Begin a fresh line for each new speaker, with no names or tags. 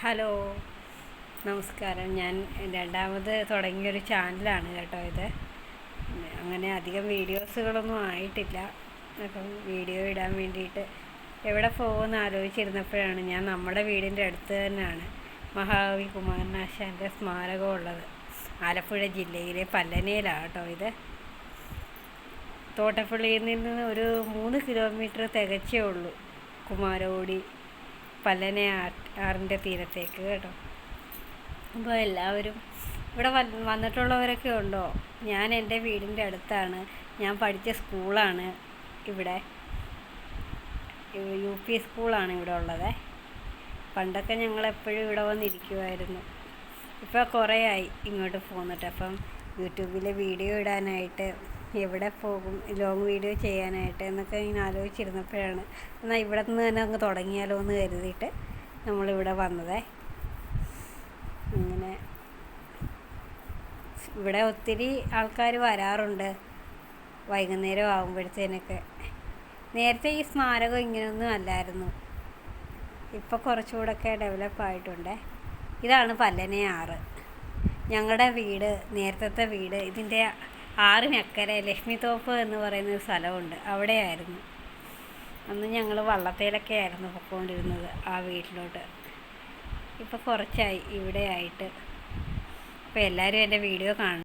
Hello, നമസ്കാരം. ഞാൻ രണ്ടാമത് തുടങ്ങിയൊരു ചാനലാണ് കേട്ടോ ഇത്. അങ്ങനെ അധികം വീഡിയോസുകളൊന്നും ആയിട്ടില്ല. അപ്പം വീഡിയോ ഇടാൻ വേണ്ടിയിട്ട് എവിടെ പോകുമെന്ന് ആലോചിച്ചിരുന്നപ്പോഴാണ് ഞാൻ നമ്മുടെ വീടിൻ്റെ അടുത്ത് തന്നെയാണ് മഹാകവി കുമാരനാശാൻ്റെ സ്മാരകം ഉള്ളത്. ആലപ്പുഴ ജില്ലയിലെ പല്ലനയിലാണ് കേട്ടോ ഇത്. തോട്ടപ്പള്ളിയിൽ നിന്ന് ഒരു 3 കിലോമീറ്റർ തികച്ചേ ഉള്ളൂ കുമാരകോടി പല്ലന ആറിൻ്റെ തീരത്തേക്ക് കേട്ടോ. അപ്പോൾ എല്ലാവരും ഇവിടെ വന്നിട്ടുള്ളവരൊക്കെ ഉണ്ടോ? ഞാൻ എൻ്റെ വീടിൻ്റെ അടുത്താണ്. ഞാൻ പഠിച്ച സ്കൂളാണ് ഇവിടെ, UP സ്കൂളാണ് ഇവിടെ ഉള്ളത്. പണ്ടൊക്കെ ഞങ്ങളെപ്പോഴും ഇവിടെ വന്നിരിക്കുമായിരുന്നു. ഇപ്പോൾ കുറേ ആയി ഇങ്ങോട്ട് പോന്നിട്ട്. അപ്പം യൂട്യൂബിൽ വീഡിയോ ഇടാനായിട്ട് എവിടെ പോകും, ലോങ് വീഡിയോ ചെയ്യാനായിട്ട് എന്നൊക്കെ ഇങ്ങനെ ആലോചിച്ചിരുന്നപ്പോഴാണ് എന്നാൽ ഇവിടെ നിന്ന് തന്നെ അങ്ങ് തുടങ്ങിയാലോ എന്ന് കരുതിയിട്ട് നമ്മളിവിടെ വന്നതേ. അങ്ങനെ ഇവിടെ ഒത്തിരി ആൾക്കാർ വരാറുണ്ട് വൈകുന്നേരം ആകുമ്പോഴത്തേനൊക്കെ. നേരത്തെ ഈ സ്മാരകം ഇങ്ങനെയൊന്നും അല്ലായിരുന്നു. ഇപ്പോൾ കുറച്ചുകൂടെയൊക്കെ ഡെവലപ്പായിട്ടുണ്ട്. ഇതാണ് പല്ലനയാറ്. ഞങ്ങളുടെ വീട്, നേരത്തെ വീട് ഇതിൻ്റെ ആറിനക്കരെ ലക്ഷ്മിത്തോപ്പ് എന്ന് പറയുന്നൊരു സ്ഥലമുണ്ട്, അവിടെയായിരുന്നു. അന്ന് ഞങ്ങൾ വള്ളത്തേലൊക്കെ ആയിരുന്നു പൊയ്ക്കൊണ്ടിരുന്നത് ആ വീട്ടിലോട്ട്. ഇപ്പോൾ കുറച്ചായി ഇവിടെ ആയിട്ട്. അപ്പോൾ എല്ലാവരും എൻ്റെ വീഡിയോ കാണും.